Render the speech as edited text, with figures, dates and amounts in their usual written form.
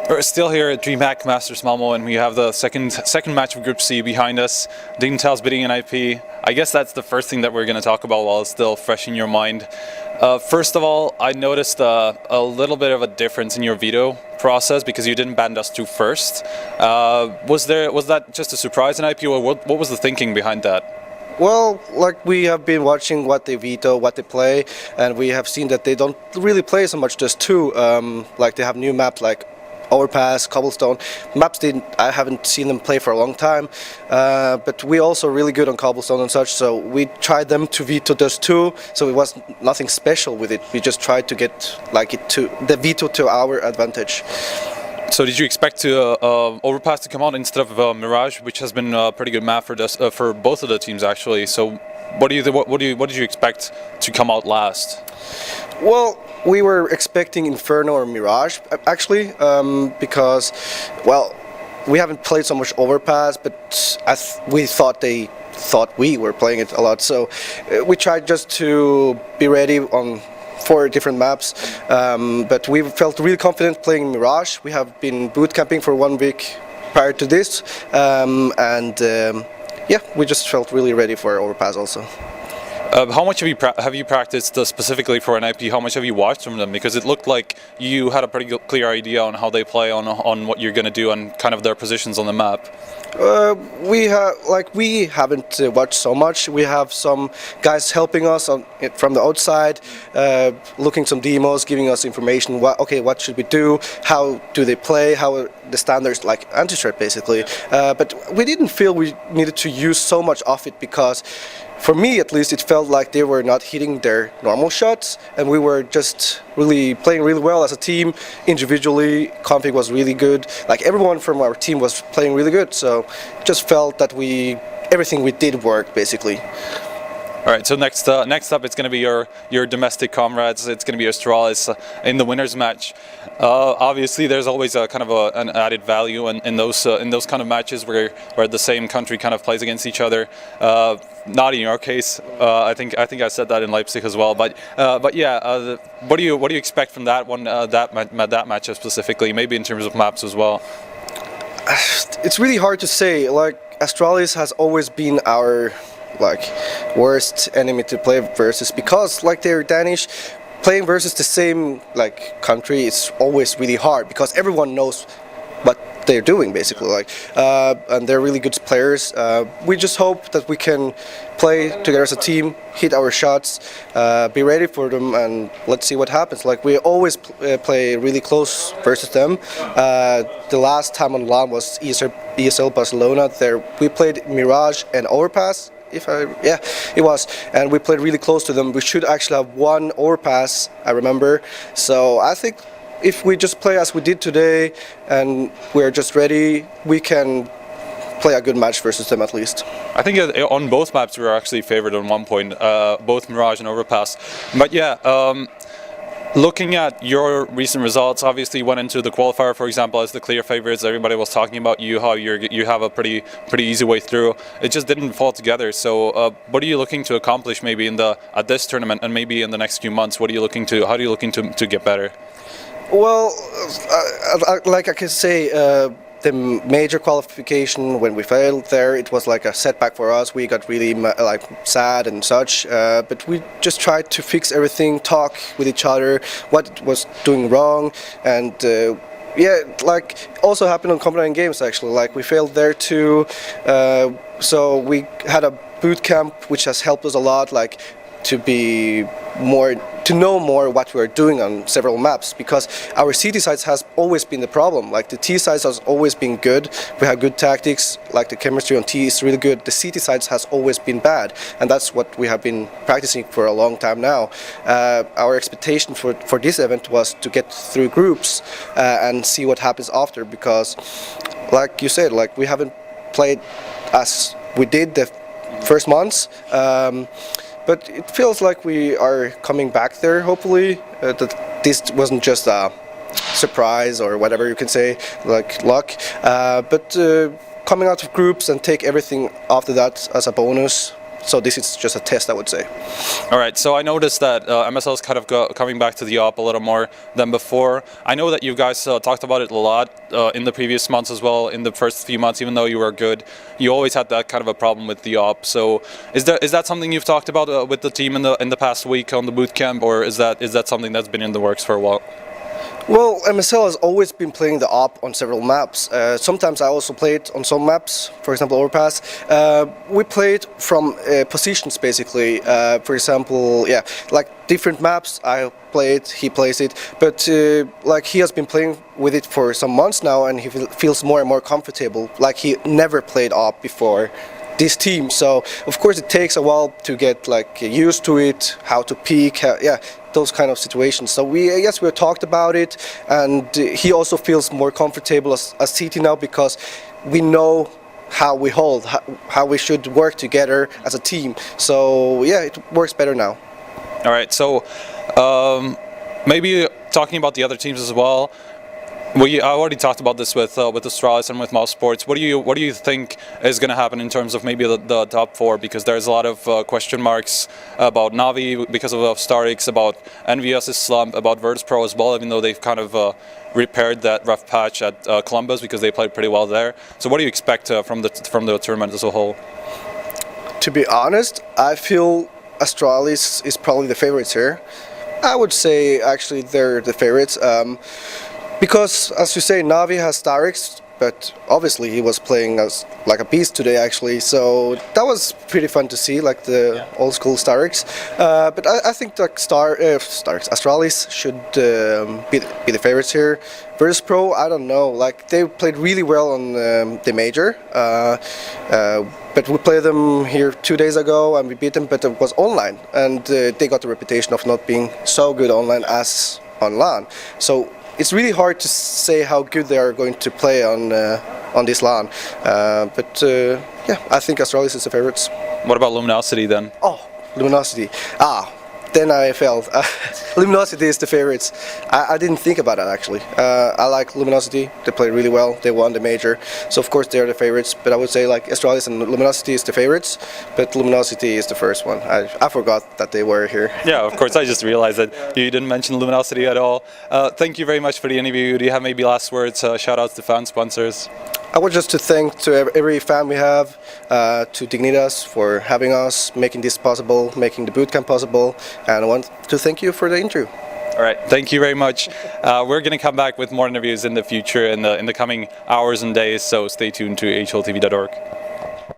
We're still here at DreamHack Masters Malmö, and we have the second match of Group C behind us. Dignitas beating an IP. I guess that's the first thing that we're going to talk about while it's still fresh in your mind. First of all, I noticed a little bit of a difference in your veto process because you didn't ban Dust 2 first. Was that just a surprise in IP, or what was the thinking behind that? Well, like we have been watching what they veto, what they play, and we have seen that they don't really play so much Dust 2. Like they have new maps like Overpass, Cobblestone, maps I haven't seen them play for a long time, but we're also really good on Cobblestone and such, so we tried them to veto Dust 2, so it was nothing special with it. We just tried to get the veto to our advantage. So did you expect Overpass to come out instead of Mirage, which has been a pretty good map for both of the teams actually? So what did you expect to come out last? Well, we were expecting Inferno or Mirage actually, because, well, we haven't played so much Overpass, but we thought they thought we were playing it a lot, so we tried just to be ready on 4 different maps, but we felt really confident playing Mirage. We have been boot camping for 1 week prior to this, yeah, we just felt really ready for Overpass also. How much have you practiced specifically for an IP? How much have you watched from them? Because it looked like you had a pretty clear idea on how they play, on what you're going to do, and kind of their positions on the map. We haven't watched so much. We have some guys helping us from the outside, looking some demos, giving us information. What should we do? How do they play? How are the standards, like anti-threat basically? But we didn't feel we needed to use so much of it because, for me at least, it felt like they were not hitting their normal shots, and we were just really playing really well as a team. Individually, config was really good. Like everyone from our team was playing really good, so just felt that everything we did worked basically. All right, so next up, it's going to be your domestic comrades. It's going to be Astralis in the winners match. Obviously, there's always a kind of an added value in those kind of matches where the same country kind of plays against each other. Not in your case. I think I said that in Leipzig as well. But yeah, what do you expect from that one? That matchup specifically, maybe in terms of maps as well. It's really hard to say. Like Astralis has always been our worst enemy to play versus, because they're Danish. Playing versus the same country is always really hard because everyone knows what they're doing basically, and they're really good players. We just hope that we can play together as a team, hit our shots, be ready for them, and let's see what happens. We always play really close versus them. The last time on LAN was ESL Barcelona. There we played Mirage and Overpass. It was, and we played really close to them. We should actually have won Overpass, I remember. So I think if we just play as we did today and we're just ready, we can play a good match versus them at least. I think on both maps we were actually favored on one point, both Mirage and Overpass. But yeah, looking at your recent results, obviously you went into the qualifier, for example, as the clear favorites. Everybody was talking about you, how you have a pretty easy way through. It just didn't fall together. So, what are you looking to accomplish maybe at this tournament and maybe in the next few months? How are you looking to get better? Well, I can say. The major qualification, when we failed there, it was like a setback for us. We got really sad and such, but we just tried to fix everything, talk with each other, what was doing wrong, and yeah, also happened on Copenhagen Games actually. We failed there too, so we had a boot camp which has helped us a lot, to know more what we are doing on several maps, because our CT sites has always been the problem. The T sites has always been good. We have good tactics, the chemistry on T is really good. The CT sites has always been bad, and that's what we have been practicing for a long time now. Our expectation for this event was to get through groups and see what happens after, because like you said, we haven't played as we did the first months. But it feels like we are coming back there, hopefully, that this wasn't just a surprise or whatever you can say, luck, but coming out of groups and take everything after that as a bonus, So this is just a test, I would say. All right, so I noticed that MSL is kind of coming back to the op a little more than before. I know that you guys talked about it a lot in the previous months as well. In the first few months, even though you were good, you always had that kind of a problem with the op. So is that something you've talked about with the team in the past week on the boot camp, or is that something that's been in the works for a while? Well, MSL has always been playing the op on several maps. Sometimes I also played on some maps, for example, Overpass. We played from positions, basically. For example, yeah, like different maps I played, he plays it. But like he has been playing with it for some months now, and he feels more and more comfortable. Like he never played op before this team, so of course it takes a while to get like used to it, how to peak, yeah, those kind of situations. So we talked about it, and he also feels more comfortable as CT now, because we know how we hold, how we should work together as a team. So yeah, it works better now. All right, so maybe talking about the other teams as well. I already talked about this with Astralis and with Mouse Sports. What do you think is going to happen in terms of maybe the top four? Because there's a lot of question marks about Navi because of Starix, about NVS's slump, about Virtus.pro as well, even though they've kind of repaired that rough patch at Columbus because they played pretty well there. So what do you expect from the tournament as a whole? To be honest, I feel Astralis is probably the favorites here. I would say actually they're the favorites. Because, as you say, Navi has Starix, but obviously he was playing as like a beast today, actually. So that was pretty fun to see, like the old school Starix. But I think that Astralis should be the favorites here. Virtus.pro, I don't know. Like they played really well on the major. But we played them here 2 days ago and we beat them, but it was online, and they got the reputation of not being so good online as on LAN. So it's really hard to say how good they are going to play on this LAN, but yeah, I think Astralis is the favorites. What about Luminosity then? Oh, Luminosity. Then I failed. Luminosity is the favorites. I didn't think about that actually. I like Luminosity. They played really well. They won the major, so of course they are the favorites. But I would say like Astralis and Luminosity is the favorites, but Luminosity is the first one. I forgot that they were here. Yeah, of course. I just realized that you didn't mention Luminosity at all. Thank you very much for the interview. Do you have maybe last words? Shout outs to fan sponsors. I want just to thank to every fan we have, to Dignitas for having us, making this possible, making the bootcamp possible, and I want to thank you for the interview. All right, thank you very much. We're going to come back with more interviews in the future, in the coming hours and days, so stay tuned to HLTV.org.